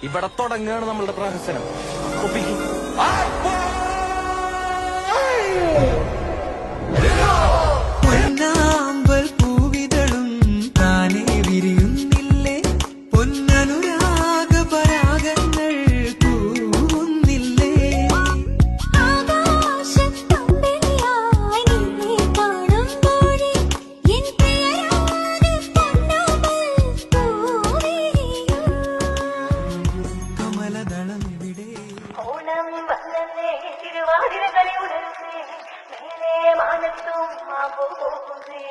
ഇവിടെ തുടങ്ങുകയാണ് നമ്മളുടെ പ്രഹസനം. പൊന്നാമ്പൽ പൂവിതളും താനേ വിരിയുന്നില്ലേ, പൊന്നനുരാഗ പരാഗങ്ങൾ പൂവുന്നില്ലേ. കമലദളം എവിടെ ഓണം വന്നേ തിരുവാതിര കളിയുടർന്നേ മേലെ മാനത്തും മാപോകുന്നേ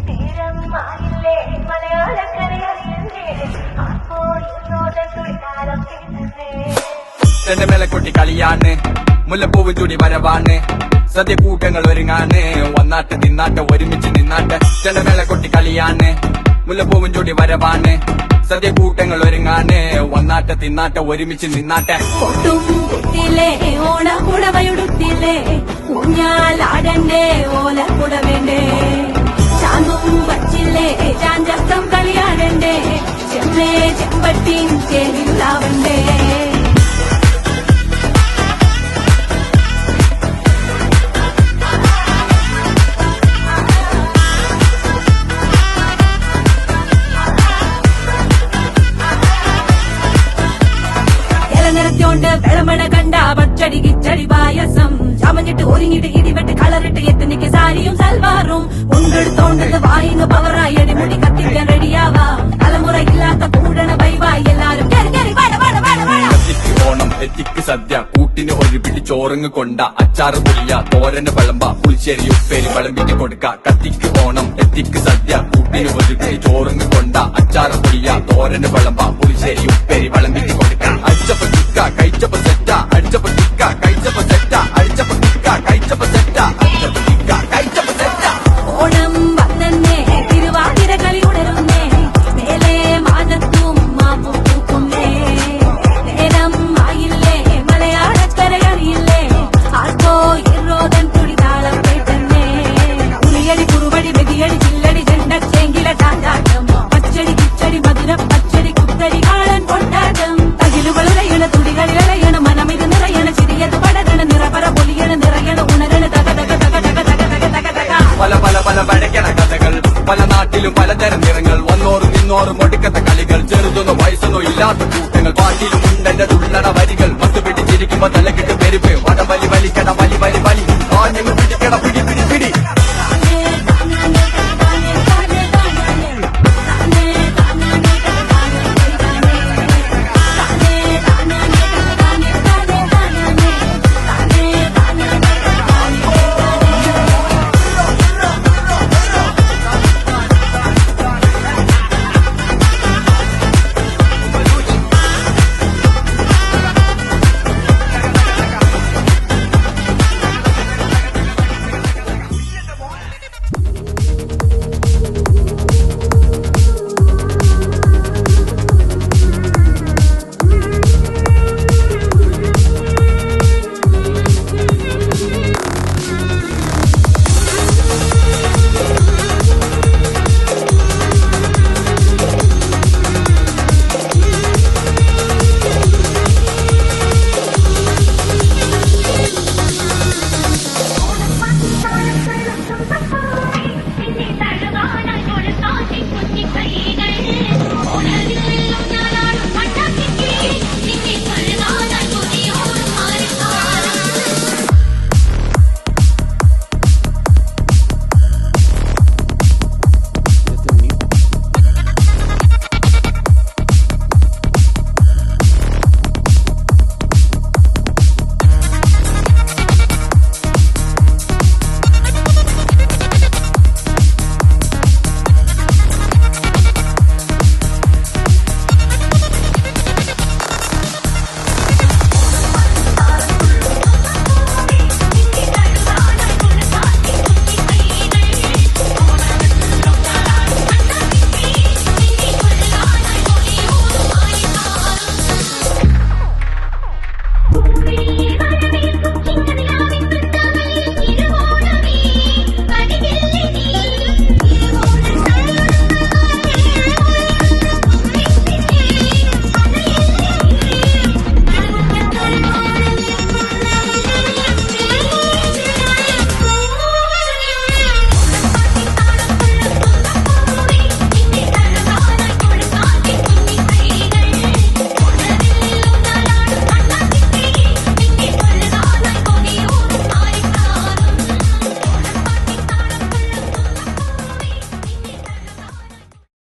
നേരം ആയില്ലേ മലയാളക്കരയറിയുന്നേ ആപ്പോ ഇന്നോടെ തുളിക്കാലം കേൾക്കുന്നേ. എന്റെ മേലക്കൊട്ടി കളിയാണ്, മുല്ലപ്പൂവ് ചൂടി വരവാണ്, സദ്യക്കൂട്ടങ്ങൾ ഒരുങ്ങാണ്, വന്നാട്ട് തിന്നാട്ട് ഒരുമിച്ച് നിന്നാട്ട്. എന്റെ മേലക്കൊട്ടി കളിയാണ്, മുല്ലപ്പൂവും ചൂടി വരവാണ്, സദ്യക്കൂട്ടങ്ങൾ ഒരുങ്ങാണ്, വന്നാട്ട് തിന്നാട്ട് ഒരുമിച്ച് നിന്നാട്ടെ. ഒട്ടും കുത്തില്ലേ ഓണക്കുടവയുടുത്തില്ലേ, ഊഞ്ഞാലാടണ്ടേ ഓലക്കുടവേണ്ടേ, ചാന്തും വച്ചില്ലേ ചാഞ്ചക്കം കളിയാടണ്ടേ, ചെമ്മേ ചെമ്പട്ടിൻ ചേരിലാവണ്ടേ. നിറച്ചോണ്ട് വിളമണ കണ്ട പച്ചടി കിച്ചടി പായസം, ചമഞ്ഞിട്ട് ഒരുങ്ങിട്ട് ഇടിവെട്ട് കളറിട്ട് എത്തുനിക്ക് സാരിയും സൽവാറും, കൊണ്ടെടുത്തോണ്ടത് വായിന്ന് പവറായി അടിമുടി കത്തിക്കാൻ റെഡിയാവാ, തലമുറയില്ലാത്ത കൂടണ ബൈബായി എല്ലാരും കത്തിക്ക് ഓണം എത്തിക്ക് സദ്യ, കൂട്ടിന് ഒരു പിടി ചോറങ്ങ് കൊണ്ട, അച്ചാറ് പുളിയ തോരന് വിളമ്പ, പുളിശ്ശേരി ഉപ്പേരി വിളമ്പിന് കൊടുക്ക. കത്തിക്ക് ഓണം എത്തിക്ക് സദ്യ, കൂട്ടിന് ഒരു പിടി ചോറങ്ങ് കൊണ്ട, അച്ചാറ് പുളിയ തോരന് വിളമ്പ, പുളിശ്ശേരി ഉപ്പേരി വിളമ്പിന് കൊടുക്ക. അടിച്ചപ്പ തിക്ക കഴിച്ചപ്പ സെറ്റ, അടിച്ചപ്പ തിക്ക കഴിച്ചപ്പ സെറ്റ, അടിച്ചപ്പ തിക്ക കഴിച്ചപ്പ സെറ്റ, അടിച്ചപ്പ തിക്ക കഴിച്ചപ്പ സെറ്റ. ഓണം വന്നേ തിരുവാതിര കളി ഉണരുന്നേ, മേലെ മാനത്തും മാപ്പൂക്കുന്നേ നേരം ആയില്ലേ മലയാളക്കരയറിയില്ലേ, ആർക്കോ ഇറോദൻ തുടിതാളം കേട്ടന്നേ. ഉളിയടി കുറുവടി വെടിയടി ചില്ലടി ചെണ്ടച്ചെങ്കില ചാഞ്ചാട്ടം, പച്ചടി കിച്ചടി മധുര പച്ചടി കുത്തടി കാളൻ കൊണ്ടാട്ടം, തകിലുകളുലയണ തുടികളിലയണ മനമിത് നിറയണ ചിരിയത് പടരണ നിറപറ പൊലിയണ നിറയണ ഉണരണ തക തക തക തക തക തക തക തക. പല പല പല വഴക്കണ കഥകൾ, പല നാട്ടിലും പലതരം നിറങ്ങൾ, വന്നോറും നിന്നോറും ഒടുക്കത്തെ കളികൾ, ചെറുതൊന്നോ വയസ്സൊന്നോ ഇല്ലാത്ത കൂട്ടങ്ങൾ, പാട്ടിലും ഉണ്ടെന്റെ തുള്ളണ വരികൾ, പത്ത് പിടിച്ചിരിക്കുമ്പോ തലക്കിട്ട് പെരുപ്പ്, വടം വലി വലിക്കട വലി വലി വലി, ആഞ്ഞങ്ങൾ പിടിക്കട പിടി പിടി പിടി.